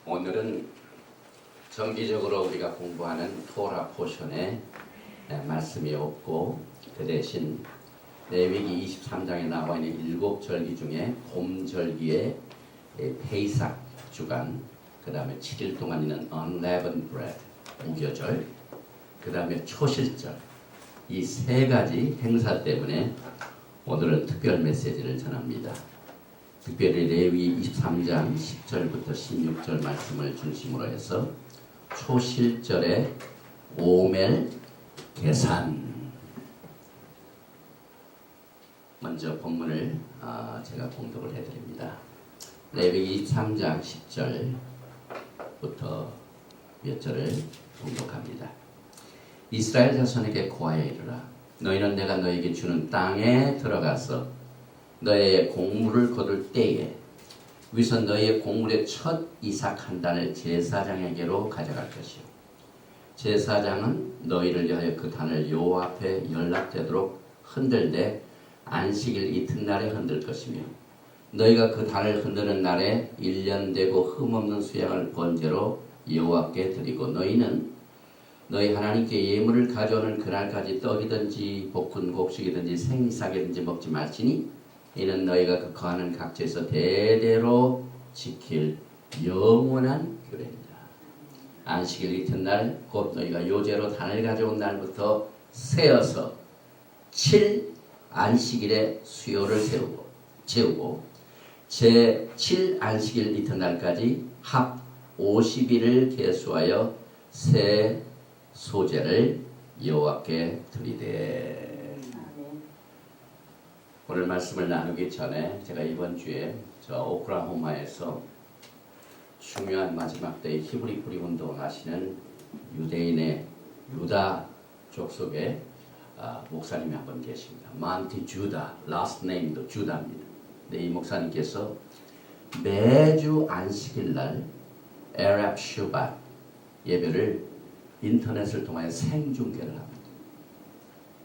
오늘은 정기적으로 우리가 공부하는 토라 포션에 말씀이 없고 그 대신 레위기 23장에 나와 있는 7절기 중에 봄절기에 페이삭 주간, 그 다음에 7일 동안 있는 unleavened bread 무교절, 그 다음에 초실절, 이 세 가지 행사 때문에 오늘은 특별 메시지를 전합니다. 특별히 레위 23장 10절부터 16절 말씀을 중심으로 해서 초실절의 오멜 계산, 먼저 본문을 제가 공독을 해드립니다. 레위 23장 10절부터 몇 절을 공독합니다. 이스라엘 자손에게 고하여 이르라. 너희는 내가 너희에게 주는 땅에 들어가서 너희의 곡물을 거둘 때에 위선 너희의 곡물의 첫 이삭 한 단을 제사장에게로 가져갈 것이요, 제사장은 너희를 위하여 그 단을 여호와 앞에 연락되도록 흔들되 안식일 이튿날에 흔들 것이며, 너희가 그 단을 흔드는 날에 1년 되고 흠없는 수양을 번제로 여호와께 드리고, 너희는 너희 하나님께 예물을 가져오는 그날까지 떡이든지 볶은 곡식이든지 생이삭이든지 먹지 말지니 이는 너희가 그 거하는 각지에서 대대로 지킬 영원한 규례니라. 안식일 이튿날 곧 너희가 요제로 단을 가져온 날부터 세어서 7 안식일에 수요를 채우고 제7 안식일 이튿날까지 합 50일을 계수하여 새 소제를 여호와께 드리되. 오늘 말씀을 나누기 전에 제가 이번 주에 저 오클라호마에서 중요한 마지막 때의 히브리 뿌리 운동을 하시는 유대인의 유다 족속의 목사님이 한 분 계십니다. 만티 주다, 라스트 네임도 주다입니다. 근데 이 목사님께서 매주 안식일 날 에랍 슈밧 예배를 인터넷을 통하여 생중계를 합니다.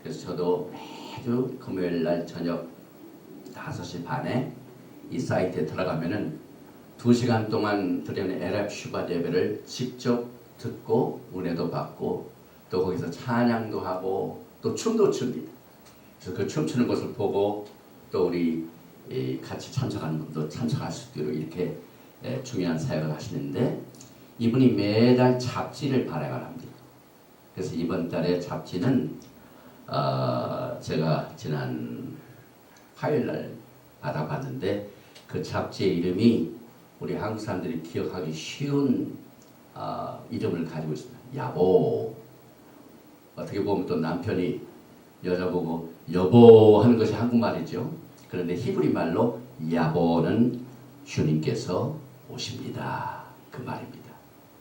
그래서 저도 매주 금요일 날 저녁 5시 반에 이 사이트에 들어가면은 2시간 동안 드리는 에랍 슈밧 예배를 직접 듣고 은혜도 받고 또 거기서 찬양도 하고 또 춤도 춥니다. 그래서 그 춤추는 것을 보고 또 우리 같이 참석하는 분도 참석할 수 있도록 이렇게 중요한 사역을 하시는데, 이분이 매달 잡지를 발행을 합니다. 그래서 이번 달에 잡지는 제가 지난 화요일날 받아봤는데 그 잡지의 이름이 우리 한국 사람들이 기억하기 쉬운 이름을 가지고 있습니다. 야보. 어떻게 보면 또 남편이 여자 보고 여보 하는 것이 한국말이죠. 그런데 히브리 말로 야보는 주님께서 오십니다, 그 말입니다.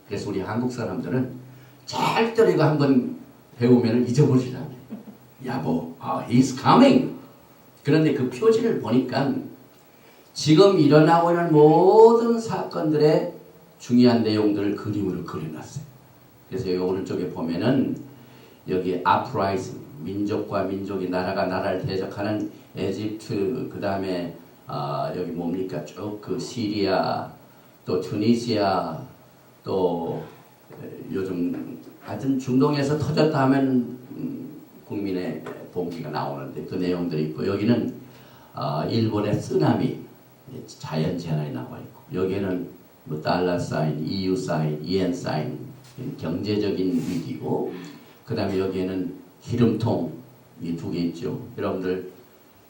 그래서 우리 한국 사람들은 절대로 이거 한번 배우면 잊어버리지 않아요. 야보, he's coming. 그런데 그 표지를 보니까 지금 일어나고 있는 모든 사건들의 중요한 내용들을 그림으로 그려놨어요. 그래서 여기 오른쪽에 보면은 여기 uprising, 민족과 민족이 나라가 나라를 대적하는 에집트, 그 다음에 여기 뭡니까 쭉 그 시리아, 또 투니시아, 또 요즘 하여튼 중동에서 터졌다 하면 국민의 봉기가 나오는데 그 내용들이 있고, 여기는 일본의 쓰나미, 자연재난이 나와 있고, 여기에는 뭐 달러 사인, EU 사인, EN 사인, 경제적인 위기고, 그 다음에 여기에는 기름통 이 2개 있죠. 여러분들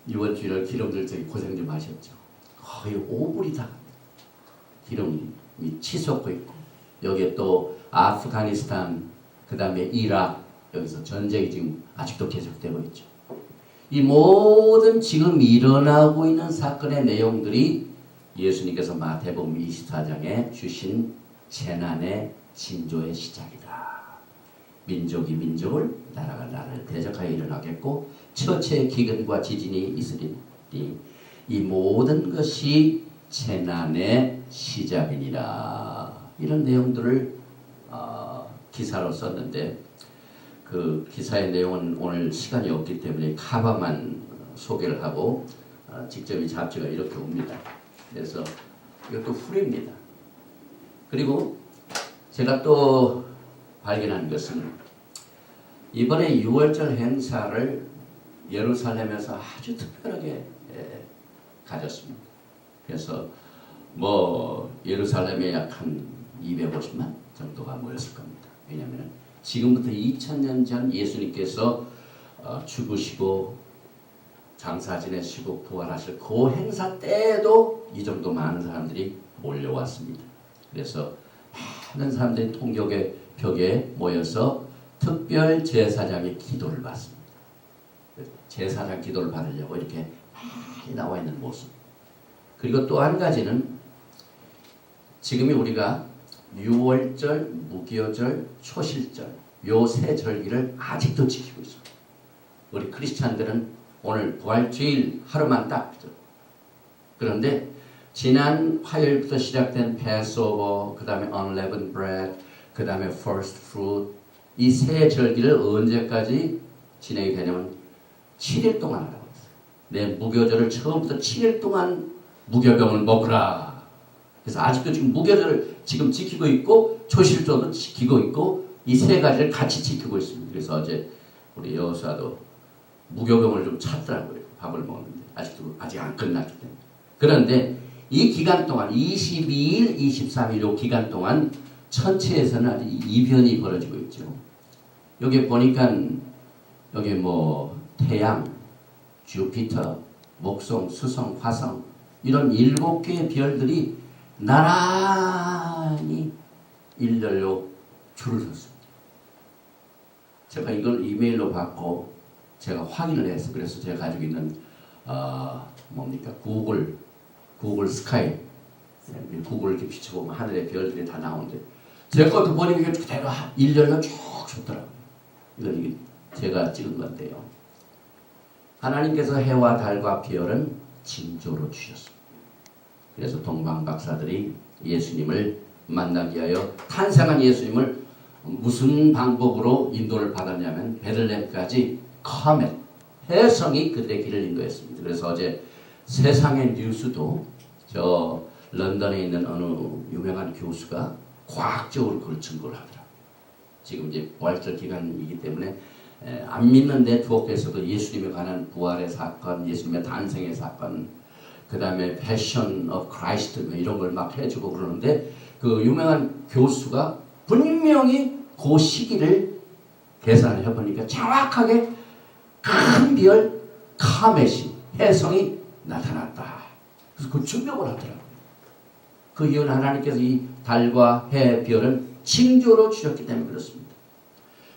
이번 주일 기름들 저기 고생 좀 하셨죠. 거의 5불이 다 기름이 치솟고 있고, 여기에 또 아프가니스탄, 그 다음에 이라크, 여기서 전쟁이 지금 아직도 계속되고 있죠. 이 모든 지금 일어나고 있는 사건의 내용들이 예수님께서 마태복음 24장에 주신 재난의 징조의 시작이다. 민족이 민족을, 나라가 나라를 대적하여 일어나겠고 처체의 기근과 지진이 있으리니 이 모든 것이 재난의 시작이니라. 이런 내용들을 기사로 썼는데 그 기사의 내용은 오늘 시간이 없기 때문에 카바만 소개를 하고 직접 이 잡지가 이렇게 옵니다. 그래서 이것도 풀입니다. 그리고 제가 또 발견한 것은 이번에 6월절 행사를 예루살렘에서 아주 특별하게 가졌습니다. 그래서 뭐 예루살렘에 약 한 250만 정도가 모였을 겁니다. 왜냐하면 지금부터 2000년 전 예수님께서 죽으시고 장사 지내시고 부활하실 그 행사 때에도 이 정도 많은 사람들이 몰려왔습니다. 그래서 많은 사람들이 통곡의 벽에 모여서 특별 제사장의 기도를 받습니다. 제사장 기도를 받으려고 이렇게 많이 나와 있는 모습. 그리고 또 한 가지는 지금이 우리가 6월절, 무교절, 초실절 요 세 절기를 아직도 지키고 있습니다. 우리 크리스찬들은 오늘 부활주일 하루만 딱 그죠. 그런데 지난 화요일부터 시작된 패스오버, 그 다음에 unleavened bread, 그 다음에 first fruit 이 세 절기를 언제까지 진행이 되냐면 7일 동안 하라고 했어요. 내 무교절을 처음부터 7일 동안 무교병을 먹으라. 그래서 아직도 지금 무교절을 지금 지키고 있고 초실절도 지키고 있고 이 세 가지를 같이 지키고 있습니다. 그래서 어제 우리 여호수아도 무교병을 좀 찾더라고요. 밥을 먹는데 아직 안 끝났기 때문에. 그런데 이 기간 동안 22일, 23일 이 기간 동안 천체에서는 아주 이변이 벌어지고 있죠. 여기 보니까 여기 뭐 태양, 주피터, 목성, 수성, 화성 이런 7개의 별들이 나란히 일렬로 줄을 섰습니다. 제가 이걸 이메일로 받고 제가 확인을 했어요. 그래서 제가 가지고 있는 뭡니까 구글 스카이 구글 이렇게 비춰보면 하늘의 별들이 다 나오는데 제 것도 보니까 그대로 일렬로 쭉 섰더라고요. 이건 제가 찍은 건데요. 하나님께서 해와 달과 별은 징조로 주셨습니다. 그래서 동방 박사들이 예수님을 만나기 위하여 탄생한 예수님을 무슨 방법으로 인도를 받았냐면 베들레헴까지 커멧 혜성이 그들의 길을 인도했습니다. 그래서 어제 세상의 뉴스도 저 런던에 있는 어느 유명한 교수가 과학적으로 그걸 증거를 하더라고요. 지금 이제 부활절 기간이기 때문에 안 믿는 네트워크에서도 예수님에 관한 부활의 사건, 예수님의 탄생의 사건, 그 다음에 패션 오브 크라이스트 이런 걸 막 해주고 그러는데 그 유명한 교수가 분명히 그 시기를 계산을 해보니까 정확하게 큰 별 카메시 혜성이 나타났다. 그래서 그 증명을 하더라고요. 그 이유는 하나님께서 이 달과 해, 별은 징조로 주셨기 때문에 그렇습니다.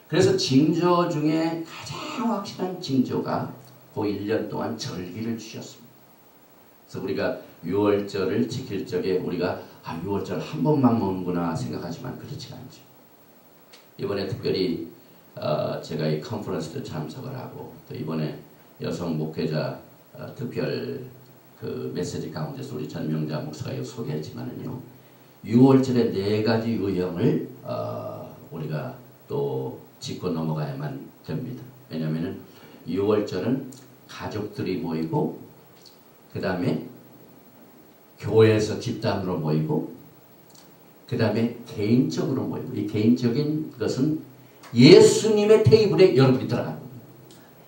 그래서 징조 중에 가장 확실한 징조가 그 1년 동안 절기를 주셨습니다. 그래서 우리가 6월절을 지킬 적에 우리가 6월절 한 번만 먹는구나 생각하지만 그렇지 않죠. 이번에 특별히 제가 이 컨퍼런스도 참석을 하고 또 이번에 여성 목회자 특별 그 메시지 가운데서 우리 전명자 목사가 소개했지만은요 6월절의 4가지 유형을 우리가 또 짚고 넘어가야만 됩니다. 왜냐하면은 6월절은 가족들이 모이고 그 다음에 교회에서 집단으로 모이고 그 다음에 개인적으로 모이고 이 개인적인 것은 예수님의 테이블에 여러분이 들어가는 겁니다.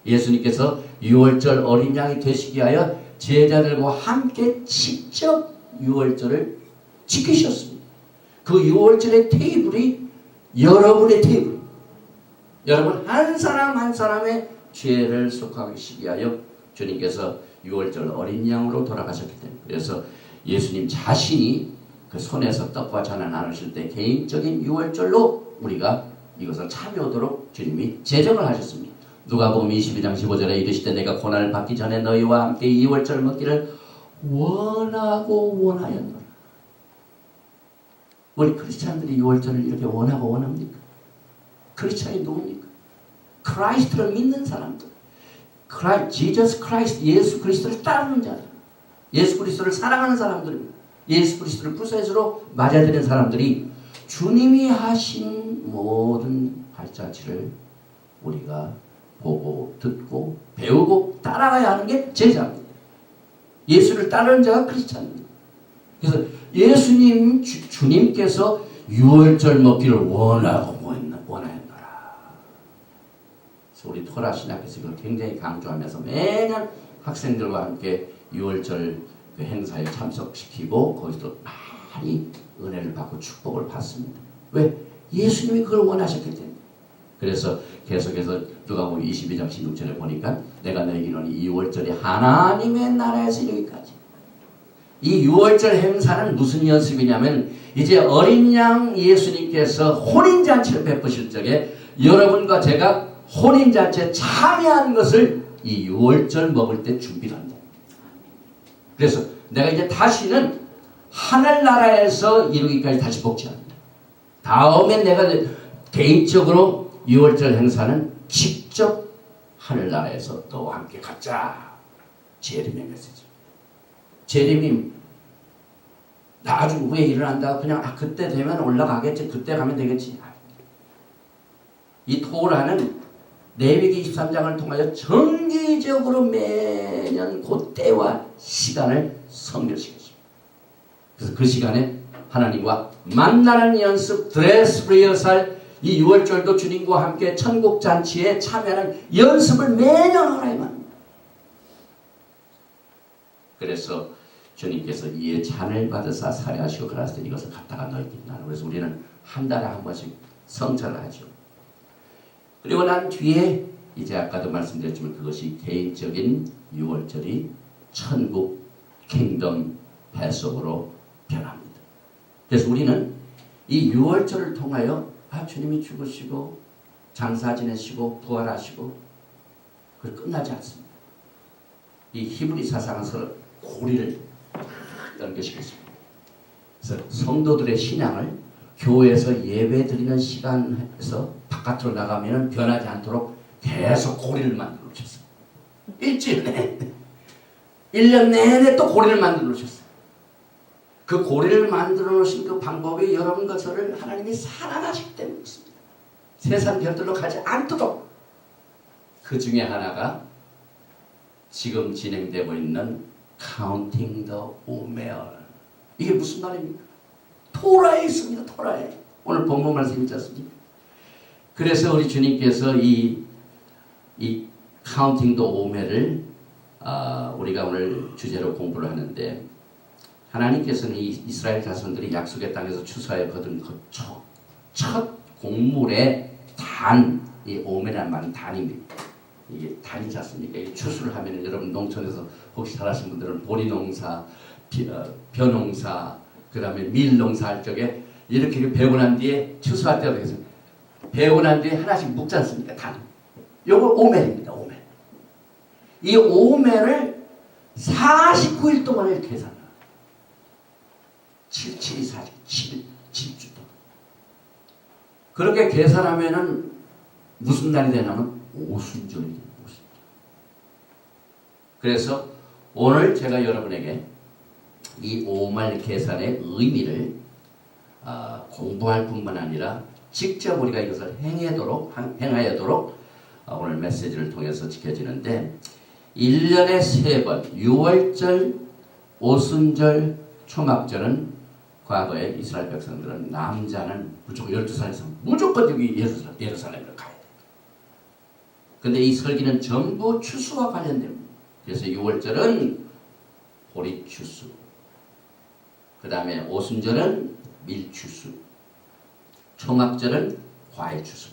예수님께서 6월절 어린 양이 되시기 위하여 제자들과 함께 직접 6월절을 지키셨습니다. 그 6월절의 테이블이 여러분의 테이블, 여러분 한 사람 한 사람의 죄를 속하시기 위하여 주님께서 6월절 어린 양으로 돌아가셨기 때문에 그래서 예수님 자신이 그 손에서 떡과 잔을 나누실 때 개인적인 6월절로 우리가 이것을 참여하도록 주님이 제정을 하셨습니다. 누가복음 22장 15절에 이르시되 내가 고난을 받기 전에 너희와 함께 2월절 먹기를 원하고 원하였노라. 우리 크리스찬들이 6월절을 이렇게 원하고 원합니까? 크리스찬이 누굽니까? 크라이스트를 믿는 사람들, 지저스 크라이스트, 예수 그리스도를 따르는 자들, 예수 그리스도를 사랑하는 사람들입니다. 예수 그리스도를 구세주로 맞아들이는 사람들이 주님이 하신 모든 발자취를 우리가 보고 듣고 배우고 따라가야 하는 게 제자입니다. 예수를 따르는 자가 크리스찬입니다. 그래서 예수님 주님께서 유월절 먹기를 원하였노라. 그래서 우리 토라 신학에서 이걸 굉장히 강조하면서 매년 학생들과 함께 유월절 그 행사에 참석시키고 거기서 많이 은혜를 받고 축복을 받습니다. 왜? 예수님이 그걸 원하셨기 때문에. 그래서 계속해서 누가복음 22장 16절에 보니까 내가 너희에게 이르노니 이 유월절이 하나님의 나라에서 이르기까지. 이 유월절 행사는 무슨 연습이냐면 이제 어린 양 예수님께서 혼인잔치를 베푸실 적에 여러분과 제가 혼인잔치에 참여한 것을 이 유월절 먹을 때 준비를 한다. 그래서 내가 이제 다시는 하늘나라에서 이루기까지 다시 복지합니다. 다음에 내가 개인적으로 유월절 행사는 직접 하늘나라에서 너와 함께 갖자. 재림의 메시지. 재림이 나중 후에 일어난다. 그냥 그때 되면 올라가겠지. 그때 가면 되겠지. 이 토라는 레위기 23장을 통하여 정기적으로 매년 그때와 시간을 성별시켰습니다. 그래서 그 시간에 하나님과 만나는 연습, 드레스 리허설, 이 유월절도 주님과 함께 천국잔치에 참여하는 연습을 매년 하나님은. 그래서 주님께서 이에 잔을 받으사 살해하시고 그러실 때 이것을 갖다가 너희에게 나누고. 그래서 우리는 한 달에 한 번씩 성찬을 하죠. 그리고 난 뒤에 이제 아까도 말씀드렸지만 그것이 개인적인 유월절이 천국 킹덤 패속으로 변합니다. 그래서 우리는 이 유월절을 통하여 주님이 죽으시고 장사 지내시고 부활하시고 그걸 끝나지 않습니다. 이 히브리 사상은 서로 고리를 연결시켰습니다. 그래서 성도들의 신앙을 교회에서 예배 드리는 시간에서 바깥으로 나가면 변하지 않도록 계속 고리를 만들어 놓으셨어요. 일주일 내내 1년 내내 또 고리를 만들어 놓으셨어요. 그 고리를 만들어 놓으신 그 방법이 여러분과 저를 하나님이 사랑하시기 때문에 그렇습니다. 세상 별들로 가지 않도록. 그 중에 하나가 지금 진행되고 있는 Counting the Omer. 이게 무슨 말입니까? 토라에 있습니다. 토라에. 오늘 본문 말씀 있지 않습니까? 그래서 우리 주님께서 이 Counting the Omer을 우리가 오늘 주제로 공부를 하는데, 하나님께서는 이 이스라엘 자손들이 약속의 땅에서 추수하여 거둔 그 첫 곡물의 단, 이 오메라는 말은 단입니다. 이게 단이지 않습니까? 이 추수를 하면 여러분 농촌에서 혹시 살아신 분들은 보리농사, 벼농사, 그 다음에 밀농사 할 적에 이렇게 배고 난 뒤에 추수할 때가 되겠어요. 배고 난 뒤에 하나씩 묶지 않습니까? 단. 요걸 오멜입니다. 오멜. 이 오멜을 49일 동안을 계산합니다. 7주 동안. 그렇게 계산하면은 무슨 날이 되냐면 오순절이. 그래서 오늘 제가 여러분에게 이 오말 계산의 의미를 공부할 뿐만 아니라 직접 우리가 이것을 행하도록 오늘 메시지를 통해서 지켜지는데, 1년에 3번 유월절, 오순절, 초막절은 과거에 이스라엘 백성들은 남자는 무조건 12살 이상 무조건 여기 예루살렘으로 가야 돼요. 근데 이 설기는 전부 추수와 관련됩니다. 그래서 유월절은 보리추수, 그 다음에 오순절은 밀추수, 초막절은 과일추수.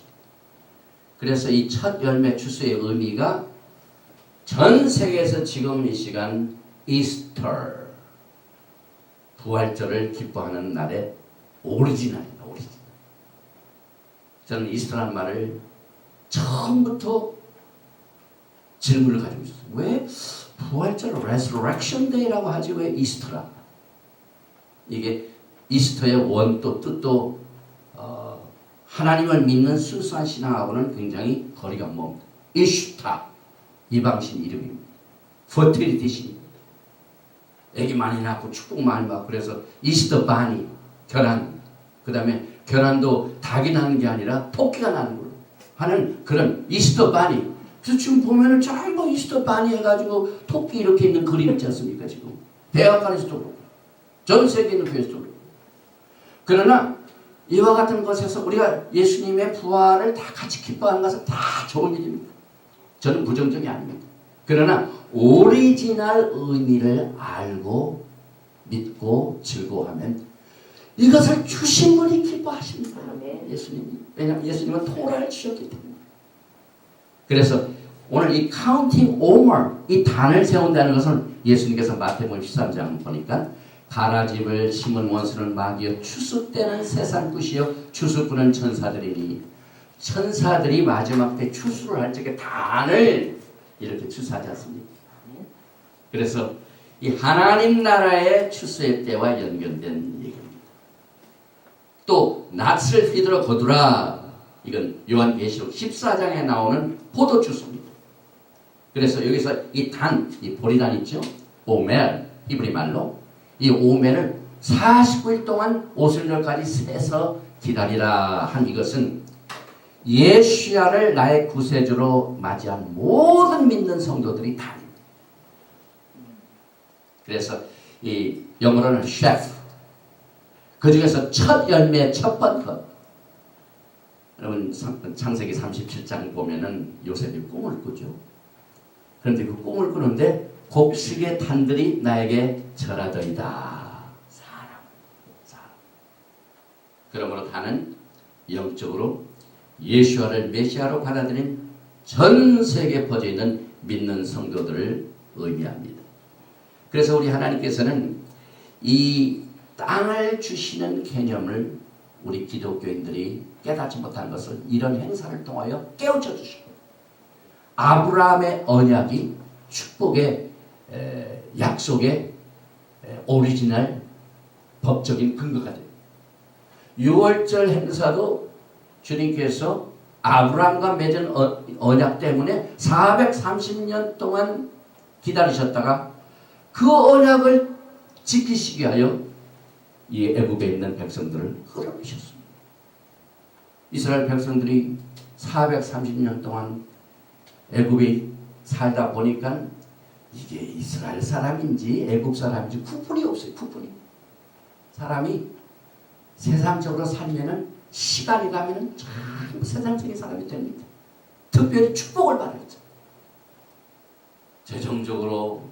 그래서 이 첫 열매 추수의 의미가 전 세계에서 지금 이 시간 이스터, 부활절을 기뻐하는 날의 오리지널입니다. 오리지널. 저는 이스터라는 말을 처음부터 질문을 가지고 있었어요. 왜 부활절 Resurrection Day라고 하지 왜 이스터라? 이게 이스터의 원도 뜻도 하나님을 믿는 순수한 신앙하고는 굉장히 거리가 멉니다. 이슈타, 이방신 이름입니다. 퍼틸리티 신입니다. 애기 많이 낳고 축복 많이 받고, 그래서 이스터 바니, 결혼, 그 다음에 결혼도 닭이 나는 게 아니라 토끼가 나는 걸로 하는 그런 이스터 바니. 그래서 지금 보면은 전부 이스터 바니 해가지고 토끼 이렇게 있는 그림 있지 않습니까? 지금 백악관에서도 그렇고 전 세계 있는 교회 속으로. 그러나 이와 같은 것에서 우리가 예수님의 부활을 다 같이 기뻐하는 것은 다 좋은 일입니다. 저는 부정적이 아닙니다. 그러나 오리지널 의미를 알고 믿고 즐거워하면 이것을 주신 분이 기뻐하십니다. 예수님이. 왜냐하면 예수님은 토라를 주셨기 때문에. 그래서 오늘 이 counting over, 이 단을 세운다는 것은 예수님께서 마태복음 13장 보니까 가라집을 심은 원수는 마귀여 추수때는 세상 끝이요 추수꾼은 천사들이니, 천사들이 마지막 때 추수를 할 적에 단을 이렇게 추수하지 않습니까? 그래서 이 하나님 나라의 추수의 때와 연결된 얘기입니다. 또 낫을 휘두르 거두라, 이건 요한계시록 14장에 나오는 포도주스입니다. 그래서 여기서 이 단, 이 보리단 있죠? 오멜, 히브리 말로 이 오멜을 49일 동안 오순절까지 세서 기다리라 한 이것은 예수야를 나의 구세주로 맞이한 모든 믿는 성도들이 단입니다. 그래서 이 영어로는 셰프, 그 중에서 첫 열매 첫 번 것. 여러분 창세기 37장 보면은 요셉이 꿈을 꾸죠. 그런데 그 꿈을 꾸는데 곡식의 단들이 나에게 절하더이다. 사람. 그러므로 단은 영적으로 예수와를 메시아로 받아들인 전 세계에 퍼져 있는 믿는 성도들을 의미합니다. 그래서 우리 하나님께서는 이 땅을 주시는 개념을 우리 기독교인들이 깨닫지 못한 것을 이런 행사를 통하여 깨우쳐 주시고, 아브라함의 언약이 축복의 약속의 오리지널 법적인 근거가 됩니다. 6월절 행사도 주님께서 아브라함과 맺은 언약 때문에 430년 동안 기다리셨다가 그 언약을 지키시기 위하여 이 애굽에 있는 백성들을 끌어내셨습니다. 이스라엘 백성들이 430년 동안 애굽에 살다 보니까 이게 이스라엘 사람인지 애굽 사람인지 구분이 없어요. 구분이. 사람이 세상적으로 살면은 시간이 가면은 전부 세상적인 사람이 됩니다. 특별히 축복을 받았죠. 재정적으로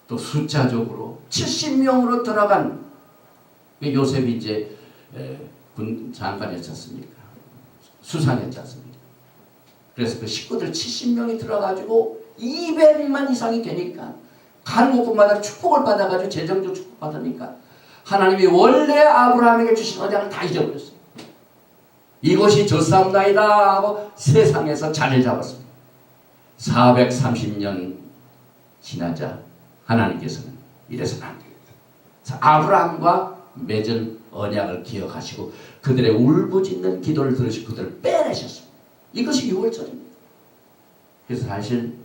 또 숫자적으로 70명으로 들어간 요셉이 이제 군 장관이었지 않습니까? 수상했지 않습니까? 그래서 그 식구들 70명이 들어가지고 200만 이상이 되니까 가는 곳마다 축복을 받아가지고 재정적 축복 받으니까 하나님이 원래 아브라함에게 주신 언약을 다 잊어버렸어요. 이것이 저 싸움나이다 하고 세상에서 자리를 잡았습니다. 430년 지나자 하나님께서는 이래서는 안 됩니다. 아브라함과 맺은 언약을 기억하시고 그들의 울부짖는 기도를 들으시고 그들을 빼내셨습니다. 이것이 6월절입니다. 그래서 사실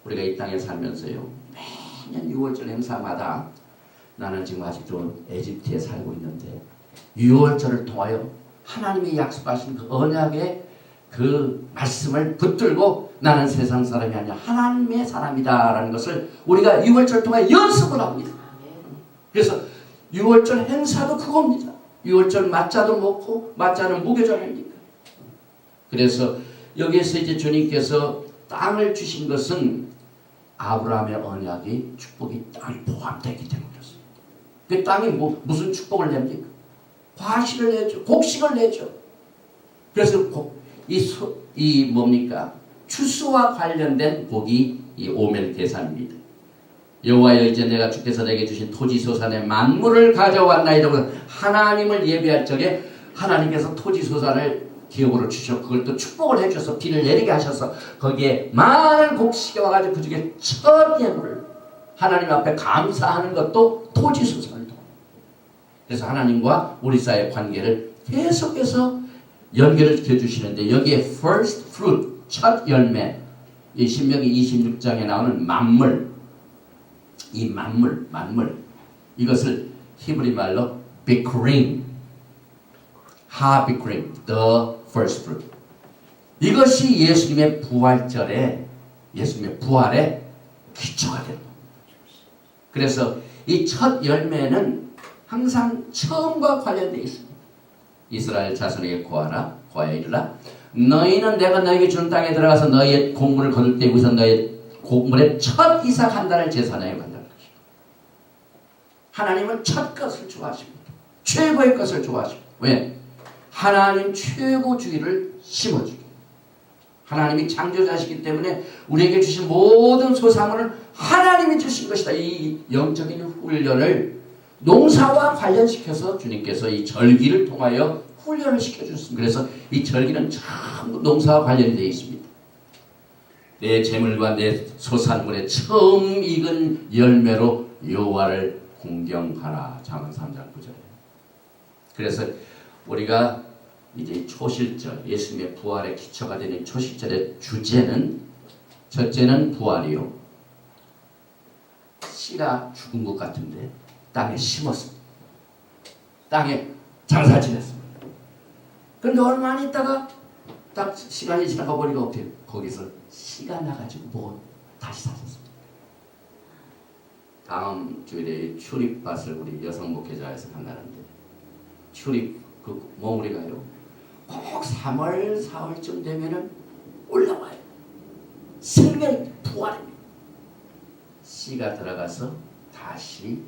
우리가 이 땅에 살면서요, 매년 6월절 행사마다 나는 지금 아직도 에집트에 살고 있는데 6월절을 통하여 하나님이 약속하신 그 언약의 그 말씀을 붙들고 나는 세상 사람이 아니라 하나님의 사람이다 라는 것을 우리가 6월절 통해 연습을 합니다. 그래서 6월절 행사도 그겁니다. 6월절 맞자도 먹고 맞자는 무교절입니까? 그래서 여기에서 이제 주님께서 땅을 주신 것은 아브라함의 언약이 축복이 땅에 포함되기 때문이었습니다. 그 땅이 무슨 축복을 냅니까? 과실을 내죠. 곡식을 내죠. 그래서 이 뭡니까? 추수와 관련된 복이 이 오멜 계산입니다. 여호와여 이제 내가 주께서 내게 주신 토지 소산의 만물을 가져왔나이다. 하나님을 예배할 적에 하나님께서 토지 소산을 기업으로 주셔 그걸 또 축복을 해주셔서 비를 내리게 하셔서 거기에 많은 곡식이 와가지고 그 중에 첫 예물을 하나님 앞에 감사하는 것도 토지 소산을 통합니다. 그래서 하나님과 우리 사이의 관계를 계속해서 연결을 시켜주시는데 여기에 first fruit, 첫 열매, 이 신명기 26장에 나오는 만물, 이 만물, 이것을 히브리 말로 비크림, 하비크림, the first fruit. 이것이 예수님의 부활절에, 예수님의 부활의 기초가 됩니다. 그래서 이 첫 열매는 항상 처음과 관련되어 있습니다. 이스라엘 자손에게 고하라, 고하여 이르라. 너희는 내가 너희에게 준 땅에 들어가서 너희의 곡물을 거둘 때 우선 너희의 곡물의 첫 이삭 한 달을 제사하여 간다는 것이다. 하나님은 첫 것을 좋아하십니다. 최고의 것을 좋아하십니다. 왜? 하나님 최고주의를 심어주기. 하나님이 창조자시기 때문에 우리에게 주신 모든 소산물은 하나님이 주신 것이다. 이 영적인 훈련을 농사와 관련시켜서 주님께서 이 절기를 통하여 훈련을 시켜주셨습니다. 그래서 이 절기는 전부 농사와 관련이 되어 있습니다. 내 재물과 내 소산물의 처음 익은 열매로 여호와를 공경하라. 잠언 3장 9절에. 그래서 우리가 이제 초실절, 예수님의 부활의 기초가 되는 초실절의 주제는, 첫째는 부활이요. 씨가 죽은 것 같은데 땅에 심었습니다. 땅에 장사 지냈습니다. 그런데 얼마 안 있다가 딱 시간이 지나가 버리고 어때요? 거기서 씨가 나가지고 뭐 다시 사셨습니다. 다음 주일에 출입밭을 우리 여성 목회자에서 간다는데, 출입 그 몽우리가요 꼭 3월 4월쯤 되면은 올라와요. 생명이 부활입니다. 씨가 들어가서 다시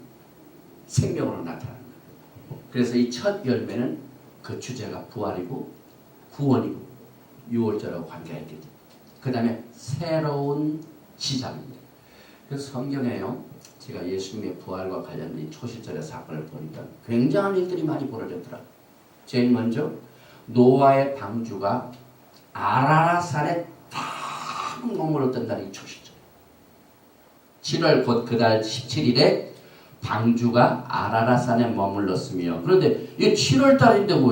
생명으로 나타납니다. 그래서 이 첫 열매는 그 주제가 부활이고 구원이고 유월절하고 관계가 있겠죠. 그 다음에 새로운 시작입니다. 그래서 성경에요, 제가 예수님의 부활과 관련된 초실절의 사건을 보니까 굉장한 일들이 많이 벌어졌더라. 제일 먼저 노아의 방주가 아라라산에 딱 머물렀던다는 이 초실절. 7월 곧 그달 17일에 방주가 아라라산에 머물렀으며, 그런데 이 7월 달인데 뭐